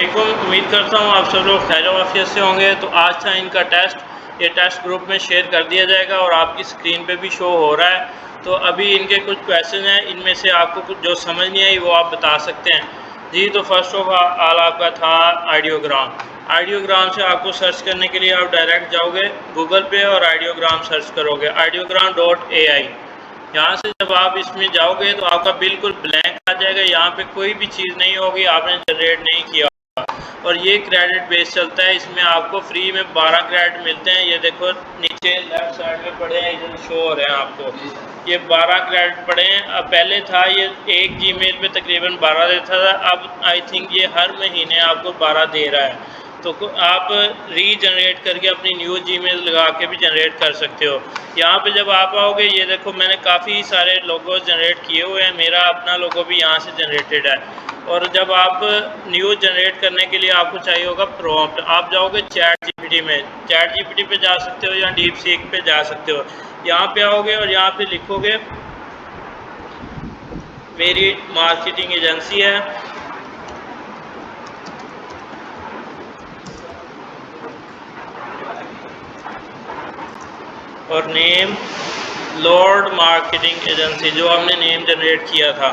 अस्सलामुअलैकुम। उम्मीद करता हूँ आप सब लोग खैर वाफियत से होंगे। तो आज था इनका टेस्ट। ये टेस्ट ग्रुप में शेयर कर दिया जाएगा और आपकी स्क्रीन पे भी शो हो रहा है। तो अभी इनके कुछ क्वेश्चन हैं, इनमें से आपको कुछ जो समझ नहीं आई वो आप बता सकते हैं जी। तो फर्स्ट ऑफ ऑल आपका था आइडियोग्राम। आइडियोग्राम से आपको सर्च करने के लिए आप डायरेक्ट जाओगे गूगल पे और आइडियोग्राम सर्च करोगे, ideogram.ai। यहाँ से जब आप इसमें जाओगे तो आपका बिल्कुल ब्लैंक आ जाएगा, यहाँ पे कोई भी चीज़ नहीं होगी, आपने जनरेट नहीं किया। और ये क्रेडिट बेस चलता है, इसमें आपको फ्री में 12 क्रेडिट मिलते हैं। ये देखो नीचे लेफ्ट साइड में पड़े हैं, इधर शो हो रहे हैं आपको। ये 12 क्रेडिट पड़े हैं। अब पहले था ये एक जीमेल पे तकरीबन 12 देता था, अब आई थिंक ये हर महीने आपको 12 दे रहा है। तो आप रीजनरेट करके अपनी न्यू जीमेल लगा के भी जनरेट कर सकते हो। यहाँ पे जब आप आओगे, ये देखो मैंने काफ़ी सारे लोगो जनरेट किए हुए हैं, मेरा अपना लोगो भी यहाँ से जनरेटेड है। और जब आप न्यू जनरेट करने के लिए आपको चाहिए होगा प्रॉम्प्ट, आप जाओगे चैट जीपीटी में, चैट जीपीटी पे जा सकते हो या डीप सीक पे जा सकते हो। यहाँ पे आओगे और यहाँ पे लिखोगे मेरी मार्केटिंग एजेंसी है, और नेम लॉर्ड मार्केटिंग एजेंसी, जो हमने नेम जनरेट किया था।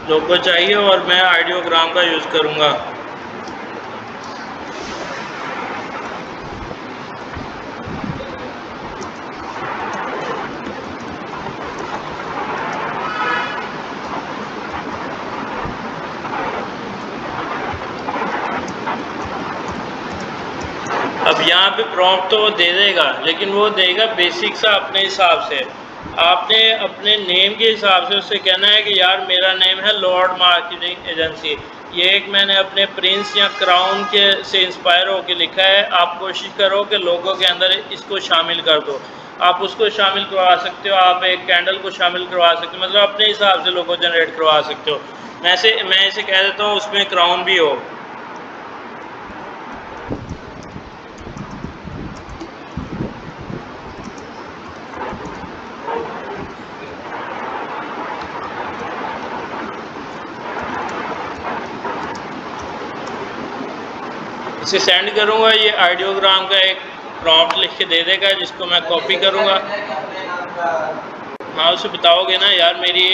लोगो चाहिए और मैं आइडियोग्राम का यूज़ करूँगा। अब यहाँ पे प्रॉम्प्ट तो वो दे देगा, लेकिन वो देगा बेसिक सा अपने हिसाब से। आपने अपने नेम के हिसाब से उससे कहना है कि यार मेरा नेम है लॉर्ड मार्केटिंग एजेंसी। ये एक मैंने अपने प्रिंस या क्राउन के से इंस्पायर होकर लिखा है। आप कोशिश करो कि लोगों के अंदर इसको शामिल कर दो। आप उसको शामिल करवा सकते हो, आप एक कैंडल को शामिल करवा सकते हो, मतलब अपने हिसाब से लोगो जनरेट करवा सकते हो। मैं इसे कह देता हूँ उसमें क्राउन भी हो। इसे सेंड करूँगा, ये आइडियोग्राम का एक प्रॉम्प्ट लिख के दे देगा, जिसको मैं कॉपी करूँगा। हाँ, उसे बताओगे ना यार मेरी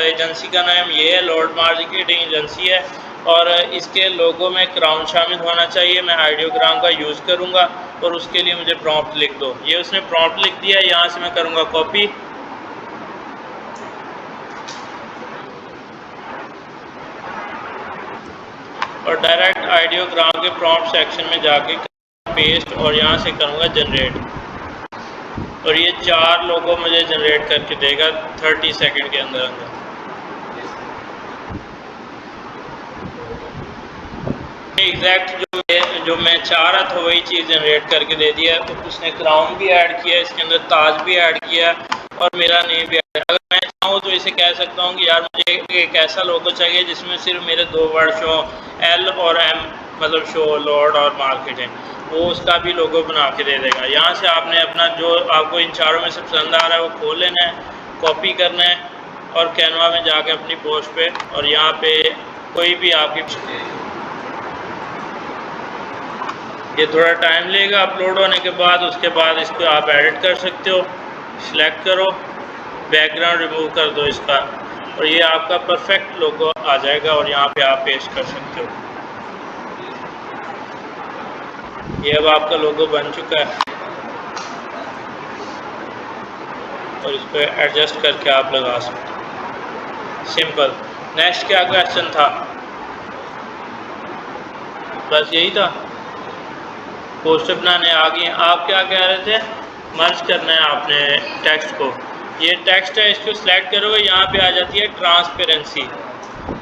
एजेंसी का नाम ये है, लॉर्ड मार्केटिंग एजेंसी है, और इसके लोगों में क्राउन शामिल होना चाहिए। मैं आइडियोग्राम का यूज़ करूँगा और उसके लिए मुझे प्रॉम्प्ट लिख दो। ये उसने प्रॉम्प्ट लिख दिया, यहाँ से मैं करूँगा कॉपी और डायरेक्ट आइडियोग्राम के प्रॉम्प्ट सेक्शन में जाके पेस्ट और यहाँ से करूँगा जनरेट। और ये 4 लोगों मुझे जनरेट करके देगा 30 सेकंड के अंदर अंदर। एग्जैक्ट जो मैं चाह रहा था वही चीज़ जनरेट करके दे दिया। तो उसने क्राउन भी ऐड किया, इसके अंदर ताज भी ऐड किया और मेरा नेम भी ऐड। अगर मैं चाहूँ तो इसे कह सकता हूँ कि यार मुझे एक ऐसा लोगो चाहिए जिसमें सिर्फ मेरे 2 वर्ड शो, एल और एम, मतलब शो लॉर्ड और मार्केटिंग, वो उसका भी लोगो बना के दे देगा। यहाँ से आपने अपना जो आपको इन चारों में से पसंद आ रहा है वो खोल लेना है, कॉपी करना है और कैनवा में जाके अपनी पोस्ट पे, और यहाँ पे कोई भी आपकी, ये थोड़ा टाइम लेगा अपलोड होने के बाद। उसके बाद इसको आप एडिट कर सकते हो, सिलेक्ट करो, बैकग्राउंड रिमूव कर दो इसका, और ये आपका परफेक्ट लोगो आ जाएगा और यहाँ पे आप पेस्ट कर सकते हो। ये अब आपका लोगो बन चुका है और इस पर एडजस्ट करके आप लगा सकते हो, सिंपल। नेक्स्ट क्या क्वेश्चन था? बस यही था, पोस्टर बनाने आ गए। आप क्या कह रहे थे? मर्ज करना है आपने टेक्स्ट को। ये टेक्स्ट है, इसको सिलेक्ट करोगे, यहाँ पे आ जाती है ट्रांसपेरेंसी।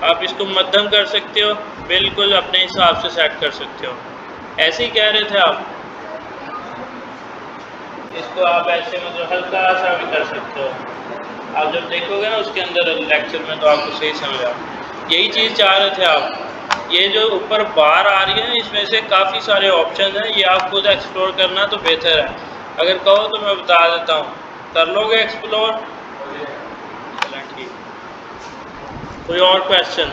आप इसको मध्यम कर सकते हो, बिल्कुल अपने हिसाब से सेट कर सकते हो। ऐसे ही कह रहे थे आप, इसको आप ऐसे मतलब हल्का सा भी कर सकते हो। आप जब देखोगे ना उसके अंदर लेक्चर में तो आपको सही समझ आ, यही चीज़ चाह रहे थे आप। ये जो ऊपर बार आ रही है इसमें से काफ़ी सारे ऑप्शन हैं, ये आप खुद एक्सप्लोर करना तो बेहतर है। अगर कहो तो मैं बता देता हूँ, कर लोगे एक्सप्लोर? चलें ठीक। कोई और क्वेश्चन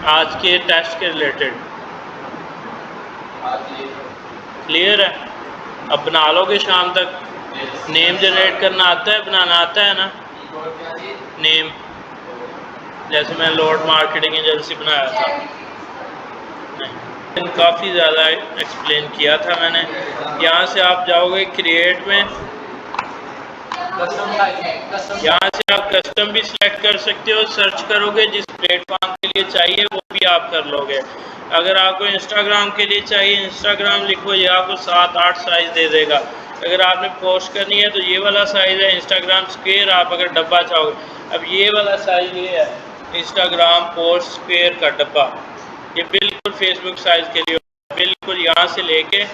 आज के टेस्ट के रिलेटेड? क्लियर है? अब बना लोगे शाम तक? नेम जनरेट करना आता है, बनाना आता है ना? नेम जैसे मैं लॉर्ड मार्केटिंग एजेंसी बनाया था, नहीं काफ़ी ज़्यादा एक्सप्लेन किया था मैंने। यहाँ से आप जाओगे क्रिएट में, यहाँ से आप कस्टम भी सिलेक्ट कर सकते हो, सर्च करोगे जिस प्लेटफॉर्म के लिए चाहिए वो भी आप कर लोगे। अगर आपको इंस्टाग्राम के लिए चाहिए, इंस्टाग्राम लिखो, ये आपको 7-8 साइज़ दे देगा। अगर आपने पोस्ट करनी है तो ये वाला साइज़ है इंस्टाग्राम स्क्वायर, आप अगर डब्बा चाहोगे। अब ये वाला साइज़ ये है इंस्टाग्राम पोस्ट स्क्वायर का डब्बा, ये बिल्कुल फेसबुक साइज़ के लिए, बिल्कुल यहाँ से लेके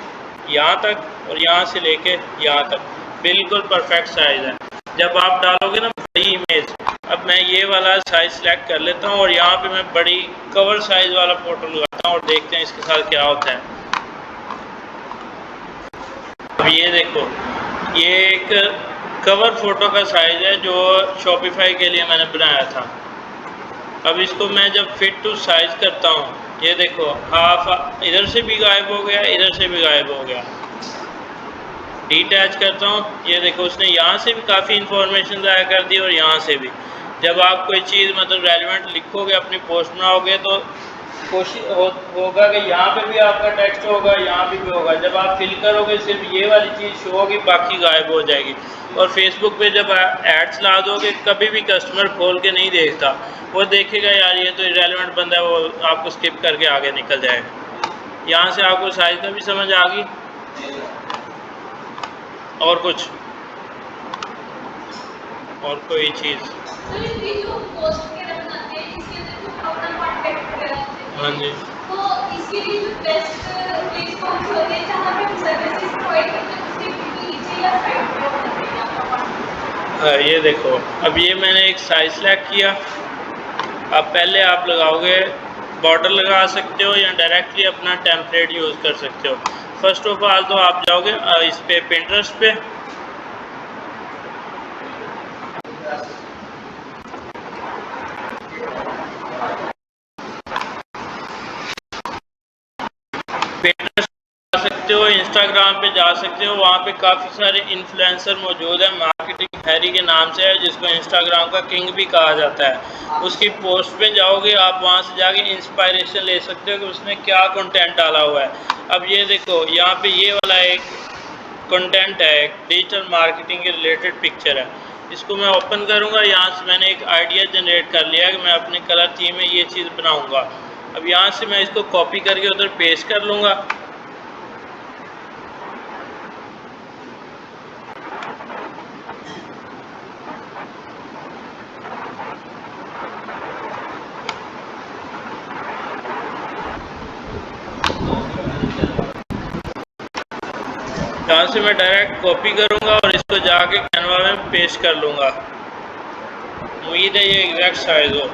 यहाँ तक और यहाँ से लेके यहाँ तक बिल्कुल परफेक्ट साइज़ है। जब आप डालोगे ना बड़ी इमेज, अब मैं ये वाला साइज़ सेलेक्ट कर लेता हूँ और यहाँ पे मैं बड़ी कवर साइज़ वाला फ़ोटो लगाता हूँ और देखते हैं इसके साथ क्या होता है। अब ये देखो, ये एक कवर फ़ोटो का साइज़ है जो शॉपिफाई के लिए मैंने बनाया था। अब इसको मैं जब फिट टू साइज़ करता हूँ, ये देखो हाफ इधर से भी गायब हो गया, इधर से भी गायब हो गया। डिटैच करता हूँ, ये देखो उसने यहाँ से भी काफ़ी इन्फॉर्मेशन ज़ाया कर दी और यहाँ से भी। जब आप कोई चीज़ मतलब रेलिवेंट लिखोगे, अपनी पोस्ट बनाओगे तो कोशिश होगा कि यहाँ पे भी आपका टेक्स्ट होगा, यहाँ भी होगा। जब आप फिल करोगे सिर्फ ये वाली चीज़ शो होगी, बाकी गायब हो जाएगी। और फेसबुक पे जब एड्स ला दोगे, कभी भी कस्टमर खोल के नहीं देखता, वो देखेगा यार ये तो इरेलेवेंट बंदा है, वो आपको स्किप करके आगे निकल जाएगा। यहाँ से आपको साइज़ का भी समझ आ गई। और कुछ और कोई चीज़? हाँ जी, तो इसके लिए जो बेस्ट प्लेस कौन सी होती है जहाँ पे हम सर्विसेज प्रोवाइड करते हैं, उसके नीचे या साइड पे हो सकते हैं आपका? ये देखो, अब ये मैंने एक साइज सेलेक्ट किया। अब पहले आप लगाओगे, बॉर्डर लगा सकते हो या डायरेक्टली अपना टेम्पलेट यूज़ कर सकते हो। फर्स्ट ऑफ ऑल तो आप जाओगे इस पे पिंटरेस्ट पे, पिंटरेस्ट जा सकते हो, इंस्टाग्राम पे जा सकते हो, वहाँ पे काफ़ी सारे इन्फ्लुएंसर मौजूद हैं। मार्केटिंग हैरी के नाम से है, जिसको इंस्टाग्राम का किंग भी कहा जाता है। उसकी पोस्ट पे जाओगे, आप वहाँ से जाके इंस्पायरेशन ले सकते हो कि उसने क्या कंटेंट डाला हुआ है। अब ये देखो, यहाँ पे ये वाला एक कंटेंट है, एक डिजिटल मार्केटिंग के रिलेटेड पिक्चर है। इसको मैं ओपन करूँगा, यहाँ से मैंने एक आइडिया जनरेट कर लिया कि मैं अपने कलर थीम में ये चीज़ बनाऊँगा। अब यहाँ से मैं इसको कॉपी करके उधर पेस्ट कर लूँगा। यहाँ से मैं डायरेक्ट कॉपी करूँगा और इसको जाके कैनवा में पेस्ट कर लूँगा। उम्मीद है ये एग्जैक्ट साइज़ हो।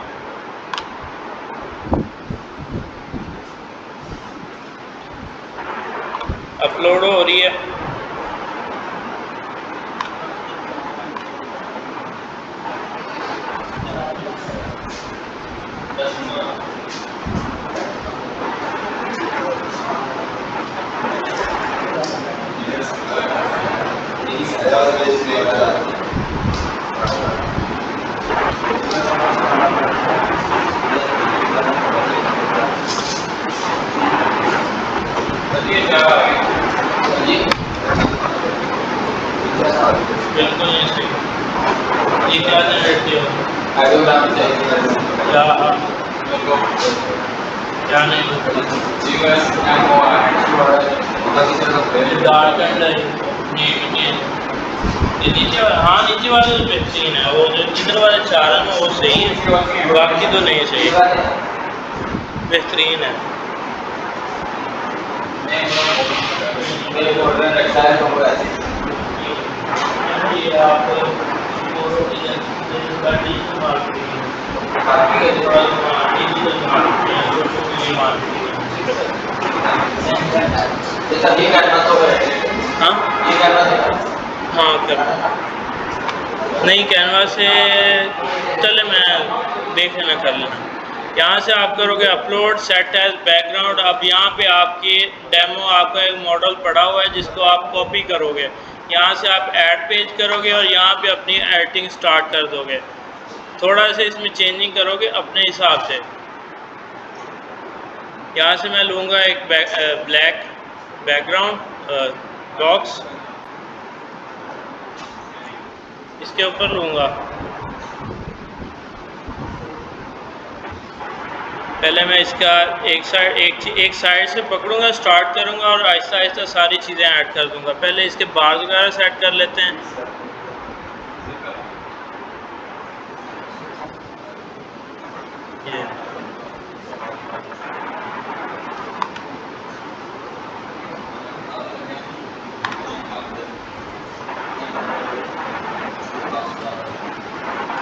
अपलोड हो रही है। बिल्कुल नहीं सही। ये क्या जनरेट किया? क्या नहीं डार्क एंड ये नीचे हाँ नीचे वाले तो बेहतरीन है, वो जो इधर वाले 4 है ना वो सही है, बाकी तो नहीं सही। बेहतरीन है। ये आप हाँ हाँ कर नहीं कैनवा से चले, मैं देख लेना कर लेना। यहाँ से आप करोगे अपलोड सेट एज बैकग्राउंड। अब यहाँ पे आपकी डेमो आपका एक मॉडल पड़ा हुआ है जिसको आप कॉपी करोगे। यहाँ से आप ऐड पेज करोगे और यहाँ पे अपनी एडिटिंग स्टार्ट कर दोगे। थोड़ा सा इसमें चेंजिंग करोगे अपने हिसाब से। यहाँ से मैं लूँगा एक ब्लैक बैकग्राउंड बॉक्स, इसके ऊपर लूँगा। पहले मैं इसका एक साइड से पकड़ूंगा, स्टार्ट करूंगा और आहिस्ता आहिस्ता सारी चीज़ें ऐड कर दूंगा। पहले इसके बार्स वगैरह सेट कर लेते हैं। ये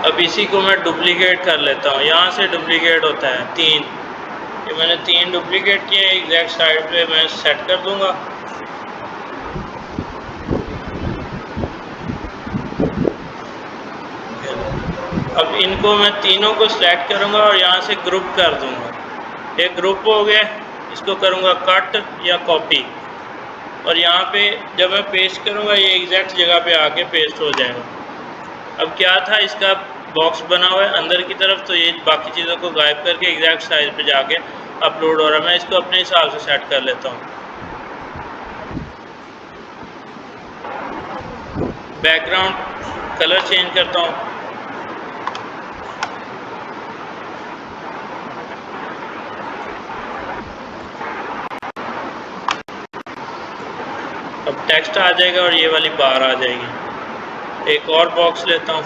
अब इसी को मैं डुप्लीकेट कर लेता हूँ। यहाँ से डुप्लीकेट होता है 3, ये मैंने 3 डुप्लीकेट किए। एग्जैक्ट साइड पे मैं सेट कर दूंगा। अब इनको मैं तीनों को सिलेक्ट करूंगा और यहाँ से ग्रुप कर दूंगा। एक ग्रुप हो गया, इसको करूंगा कट या कॉपी और यहाँ पे जब मैं पेस्ट करूंगा ये एग्जैक्ट जगह पे आके पेस्ट हो जाएगा। अब क्या था, इसका बॉक्स बना हुआ है अंदर की तरफ, तो ये बाकी चीज़ों को गायब करके एग्जैक्ट साइज पे जाके अपलोड हो रहा है। मैं इसको अपने हिसाब से सेट कर लेता हूँ। बैकग्राउंड कलर चेंज करता हूँ। अब टेक्स्ट आ जाएगा और ये वाली बार आ जाएगी। एक और बॉक्स लेता हूँ।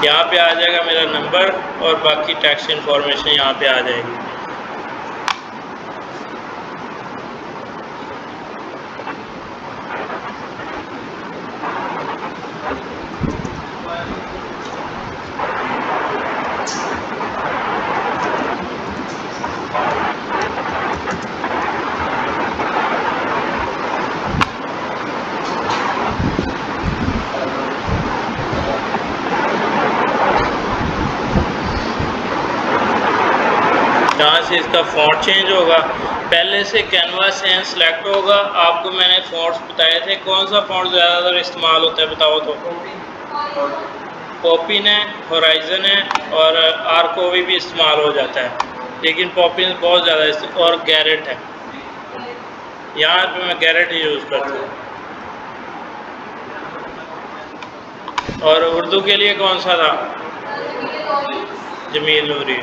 यहाँ पे आ जाएगा मेरा नंबर और बाकी टैक्स इंफॉर्मेशन यहाँ पे आ जाएगी। यहाँ से इसका फ़ॉन्ट चेंज होगा। पहले से कैनवा सेंस सेलेक्ट होगा। आपको मैंने फ़ॉन्ट्स बताए थे, कौन सा फ़ॉन्ट ज़्यादातर इस्तेमाल होता है बताओ तो? पॉपिन है, होराइजन है और आर्कोवी भी इस्तेमाल हो जाता है, लेकिन पॉपिन बहुत ज़्यादा और गैरेट है। यहाँ पे मैं गैरेट ही यूज़ करता हूँ। और उर्दू के लिए कौन सा था? जमील नूरी।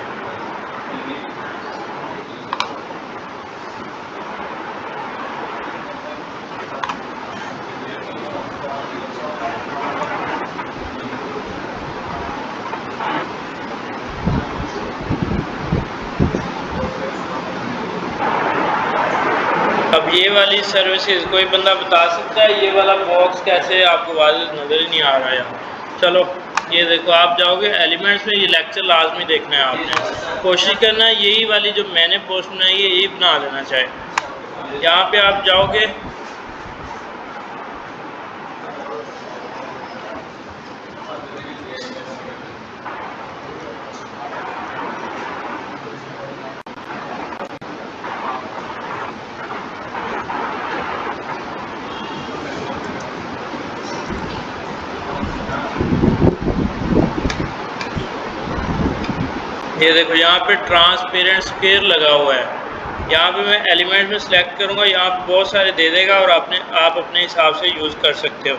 अब ये वाली सर्विसेज कोई बंदा बता सकता है ये वाला बॉक्स कैसे आपको वाज़ेह नज़र ही नहीं आ रहा है? चलो ये देखो, आप जाओगे एलिमेंट्स में, ये लेक्चर लाजमी देखना है आपने। कोशिश करना है यही वाली जो मैंने पोस्ट बनाई है यही बना देना चाहे। यहाँ पे आप जाओगे, ये देखो यहाँ पे ट्रांसपेरेंट स्क्वायर लगा हुआ है। यहाँ पे मैं एलिमेंट में सिलेक्ट करूँगा, यहाँ पे बहुत सारे दे देगा और आप अपने हिसाब से यूज़ कर सकते हो।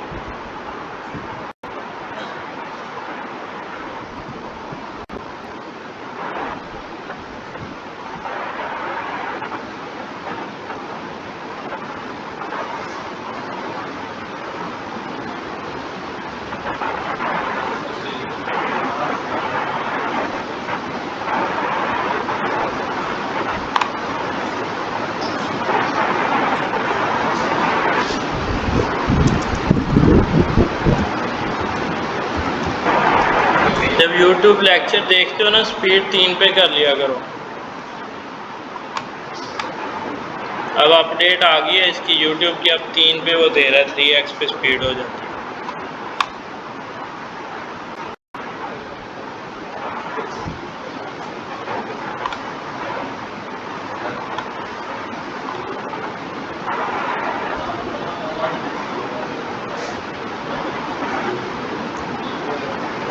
YouTube लेक्चर देखते हो ना, स्पीड 3 पे कर लिया करो। अब अपडेट आ गई है इसकी YouTube की, अब 3 पे वो दे रहा है, 3x पे स्पीड हो जाती है।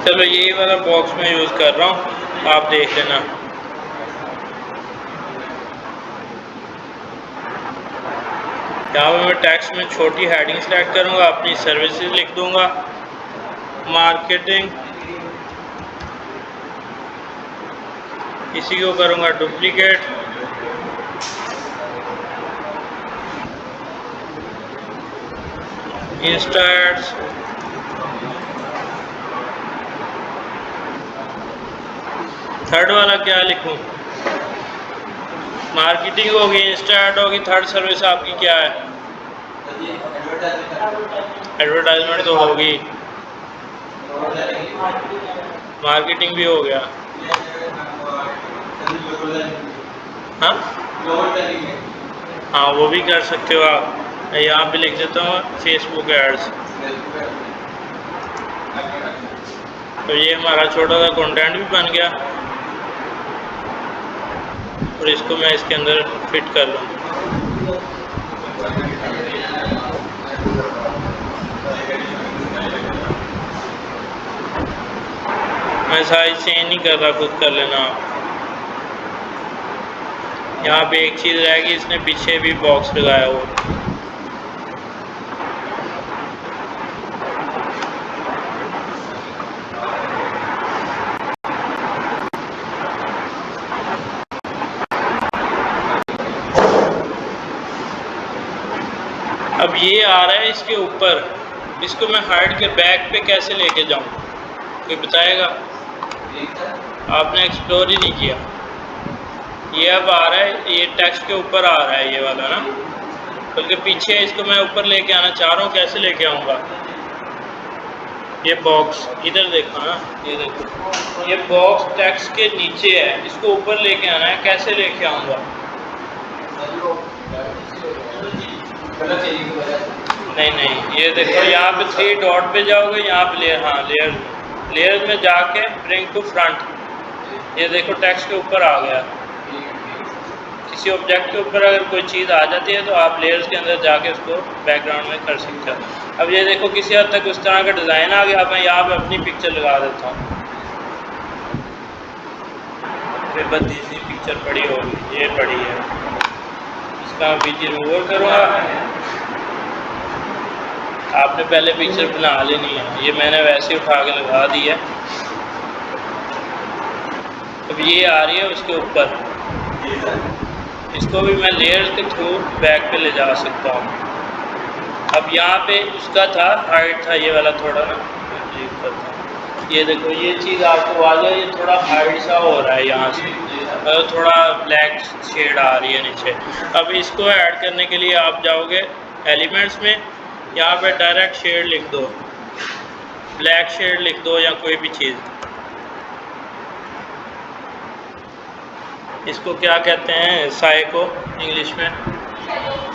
चलो यही वाला बॉक्स में यूज़ कर रहा हूँ, आप देख लेना। यहाँ पर मैं टेक्स्ट में छोटी हेडिंग सेलेक्ट करूँगा, अपनी सर्विसेज लिख दूँगा, मार्केटिंग, इसी को करूँगा डुप्लीकेट, इंस्टा एड्स, थर्ड वाला क्या लिखूँ? मार्केटिंग होगी, इंस्टा ऐड होगी, थर्ड सर्विस आपकी क्या है? एडवर्टाइजमेंट तो होगी, मार्केटिंग भी हो गया। हाँ हाँ, वो भी कर सकते हो आप। यहाँ पे लिख देता हूँ फेसबुक एड्स। तो ये हमारा छोटा सा कंटेंट भी बन गया और इसको मैं इसके अंदर फिट कर लूँ। मैं साइज चेंज नहीं कर रहा, खुद कर लेना आप। यहाँ पे एक चीज़ रहेगी, इसने पीछे भी बॉक्स लगाया हुआ। अब ये आ रहा है इसके ऊपर, इसको मैं हाइड के बैक पे कैसे लेके जाऊँ, कोई बताएगा? आपने एक्सप्लोर ही नहीं किया। ये अब आ रहा है, ये टेक्स्ट के ऊपर आ रहा है ये वाला ना, बल्कि पीछे इसको मैं ऊपर लेके आना चाह रहा हूँ, कैसे लेके आऊँगा? ये बॉक्स इधर देखो ना, ये देखो, ये बॉक्स टेक्स्ट के नीचे है, इसको ऊपर लेके आना है, कैसे लेके आऊँगा? नहीं नहीं, ये देखो यहाँ पे 3 डॉट पे जाओगे, यहाँ पे लेयर, हाँ लेयर में जाके ब्रिंग टू फ्रंट, ये देखो टेक्स्ट के ऊपर आ गया। किसी ऑब्जेक्ट के ऊपर अगर कोई चीज़ आ जाती है तो आप लेयर्स के अंदर जाके उसको बैकग्राउंड में कर सकते हो। अब ये देखो किसी हद तक उस तरह का डिज़ाइन आ गया। अब मैं यहाँ पे अपनी पिक्चर लगा देता हूँ, बेबदी सी पिक्चर पड़ी होगी, ये पड़ी है, इसका बीच रिमूव करूँगा। आपने पहले पिक्चर बना लेनी है, ये मैंने वैसे उठा के लगा दी है। अब ये आ रही है उसके ऊपर, इसको भी मैं लेयर्स के थ्रू बैक पे ले जा सकता हूँ। अब यहाँ पे उसका था, हाइट था ये वाला थोड़ा ना, ये देखो ये चीज़ आपको आ जाए, ये थोड़ा हाइट सा हो रहा है यहाँ से, और थोड़ा ब्लैक शेड आ रही है नीचे। अब इसको ऐड करने के लिए आप जाओगे एलिमेंट्स में, यहाँ पे डायरेक्ट शेड लिख दो, ब्लैक शेड लिख दो या कोई भी चीज़। इसको क्या कहते हैं, साए को इंग्लिश में?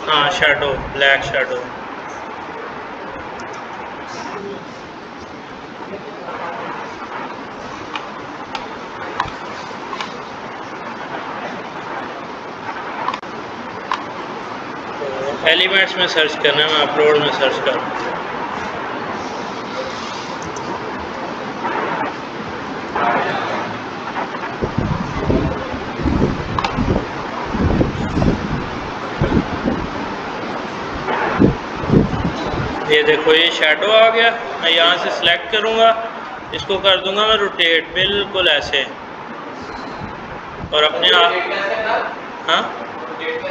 हाँ, शैडो, ब्लैक शैडो। एलिमेंट्स में सर्च करना है, मैं अपलोड में सर्च करूँ। ये देखो ये शैडो आ गया। मैं यहाँ से सिलेक्ट करूँगा, इसको कर दूँगा मैं रोटेट, बिल्कुल ऐसे, और अपने आप, हाँ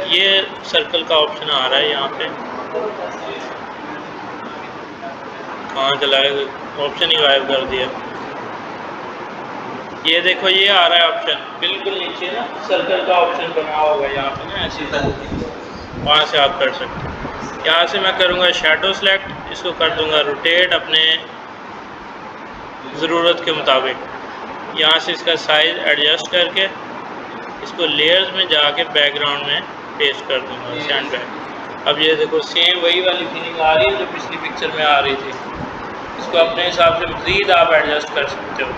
ये सर्कल का ऑप्शन आ रहा है यहाँ पे, कहाँ चला है, ऑप्शन ही गायब कर दिया। ये देखो ये आ रहा है ऑप्शन, बिल्कुल नीचे ना सर्कल का ऑप्शन बना होगा यहाँ पे ना, ऐसी वहाँ से आप कर सकते हैं। यहाँ से मैं करूँगा शैडो सेलेक्ट, इसको कर दूँगा रोटेट अपने ज़रूरत के मुताबिक। यहाँ से इसका साइज़ एडजस्ट करके इसको लेयर्स में जाके बैकग्राउंड में पेस्ट कर दूँगा, सेंड बैक। अब ये देखो सेम वही वाली फीलिंग आ रही है जो पिछली पिक्चर में आ रही थी। इसको अपने हिसाब से मज़ीद आप एडजस्ट कर सकते हो,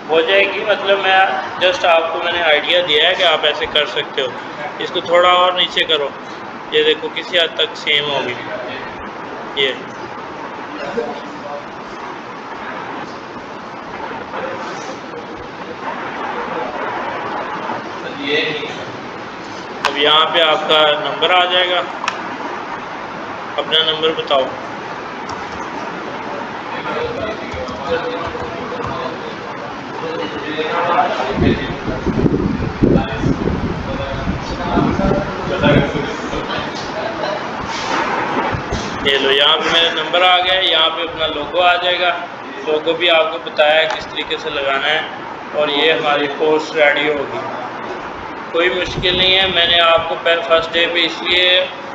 हो जाएगी। मतलब मैं जस्ट आपको मैंने आइडिया दिया है कि आप ऐसे कर सकते हो। इसको थोड़ा और नीचे करो, ये देखो किसी हद तक सेम होगी ये। अब यहाँ पे आपका नंबर आ जाएगा, अपना नंबर बताओ। ये लो, यहाँ पे मेरा नंबर आ गया है। यहाँ पे अपना लोगो आ जाएगा। लोगो भी आपको बताया किस तरीके से लगाना है, और ये हमारी पोस्ट रेडी होगी। कोई मुश्किल नहीं है। मैंने आपको फर्स्ट डे पे इसलिए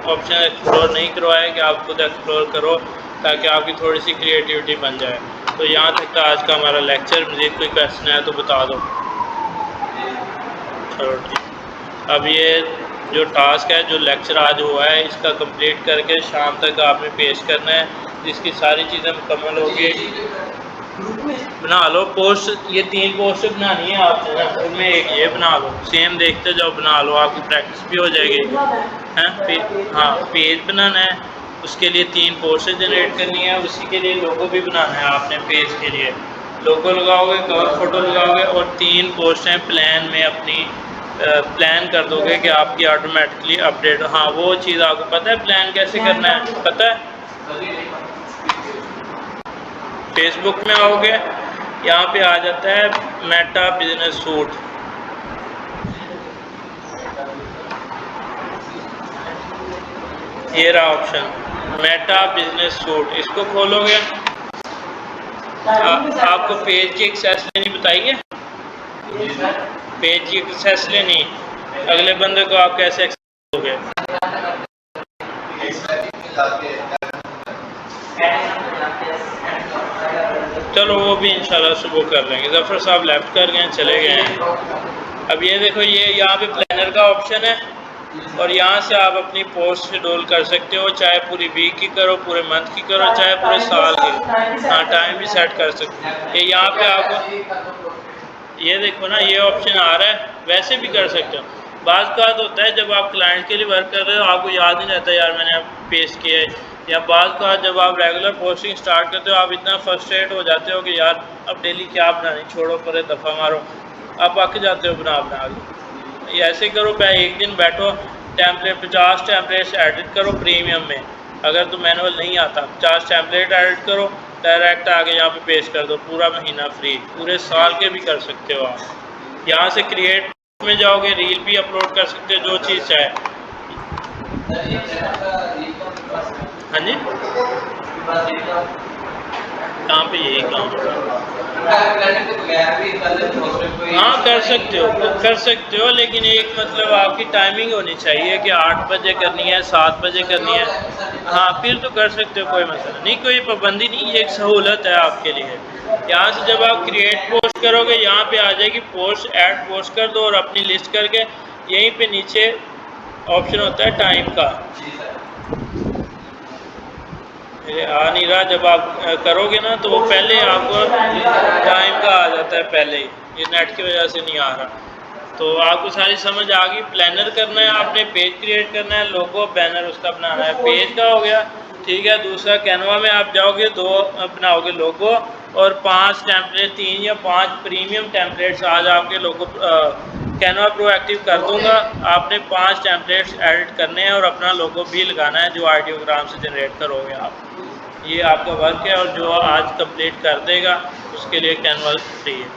ऑप्शन एक्सप्लोर नहीं करवाया कि आप खुद एक्सप्लोर करो, ताकि आपकी थोड़ी सी क्रिएटिविटी बन जाए। तो यहाँ तक था आज का हमारा लेक्चर। मज़ीद कोई क्वेश्चन है तो बता दो। चलो ठीक। अब ये जो टास्क है, जो लेक्चर आज हुआ है, इसका कंप्लीट करके शाम तक आपने पेश करना है। जिसकी सारी चीज़ें मुकम्मल होगी बना लो पोस्ट। ये 3 पोस्ट बनानी है आपने ना, उनमें एक ये बना लो। सेम देखते जाओ, बना लो, आपकी प्रैक्टिस भी हो जाएगी। हैं हाँ, पेज बनाना है, उसके लिए 3 पोस्टें जनरेट करनी है। उसी के लिए लोगो भी बनाना है आपने। पेज के लिए लोगो लगाओगे, कवर फोटो लगाओगे, और 3 पोस्टें प्लान में अपनी प्लान कर दोगे कि आपकी ऑटोमेटिकली अपडेट। हाँ, वो चीज़ आपको पता है प्लान कैसे करना है, पता है। फेसबुक में आओगे, यहाँ पे आ जाता है मेटा बिजनेस सूट। ये रहा ऑप्शन, मेटा बिजनेस सूट। इसको खोलोगे, आपको पेज की एक्सेस लेनी बताइए। पेज की एक्सेस लेनी, अगले बंदे को आप कैसे एक्सेस दोगे। चलो वो भी इंशाल्लाह सुबह कर लेंगे। जफ़र साहब लेफ्ट कर गए, चले गए हैं। अब ये देखो, ये यहाँ पे प्लानर का ऑप्शन है, और यहाँ से आप अपनी पोस्ट शेड्यूल कर सकते हो, चाहे पूरी वीक की करो, पूरे मंथ की करो, चाहे पूरे साल की। हाँ, टाइम भी सेट कर सकते हो। ये यहाँ पे आपको ये देखो ना, ये ऑप्शन आ रहा है। वैसे भी कर सकते हो। बाज़ बात होता है जब आप क्लाइंट के लिए वर्क कर रहे हो, आपको याद नहीं रहता यार मैंने पेश किया है, या बाज़ का जब आप रेगुलर पोस्टिंग स्टार्ट करते हो, आप इतना फ्रस्ट्रेट हो जाते हो कि यार अब डेली क्या बनानी, छोड़ो, पर दफ़ा मारो, आप अक जाते हो बना के। ये ऐसे करो, पहले एक दिन बैठो, टेम्पलेट 50 टेम्पलेट्स एडिट करो प्रीमियम में। अगर तो मैनुअल नहीं आता, 50 टेम्पलेट एडिट करो, डायरेक्ट आगे यहाँ पे पेश कर दो, पूरा महीना फ्री। पूरे साल के भी कर सकते हो आप। यहाँ से क्रिएट में जाओगे, रील भी अपलोड कर सकते हो, जो चीज़ चाहे। हाँ जी, कहाँ पे, यही काम हाँ कर सकते हो, लेकिन एक मतलब आपकी टाइमिंग होनी चाहिए कि 8 बजे करनी है, 7 बजे करनी है। हाँ, फिर तो कर सकते हो, कोई मसला नहीं, कोई पाबंदी नहीं, ये एक सहूलत है आपके लिए। यहाँ से जब आप क्रिएट पोस्ट करोगे, यहाँ पे आ जाएगी पोस्ट, ऐड पोस्ट कर दो, और अपनी लिस्ट करके यहीं पे नीचे ऑप्शन होता है टाइम का। आ नहीं रहा, जब आप करोगे ना तो वो पहले आपको टाइम का आ जाता है पहले ही, ये नेट की वजह से नहीं आ रहा। तो आपको सारी समझ आ गई। प्लानर करना है आपने, पेज क्रिएट करना है, लोगो बैनर उसका बनाना है, पेज का हो गया, ठीक है। दूसरा कैनवा में आप जाओगे, 2 बनाओगे लोगो, और 5 टेम्पलेट, 3 या 5 प्रीमियम टेम्पलेट्स आज आपके लोगो कैनवा प्रो एक्टिव कर दूंगा। आपने 5 टेम्पलेट्स एडिट करने हैं, और अपना लोगो भी लगाना है जो आइडियोग्राम से जनरेट करोगे आप। ये आपका वर्क है, और जो आज कंप्लीट कर देगा उसके लिए कैनवा फ्री है।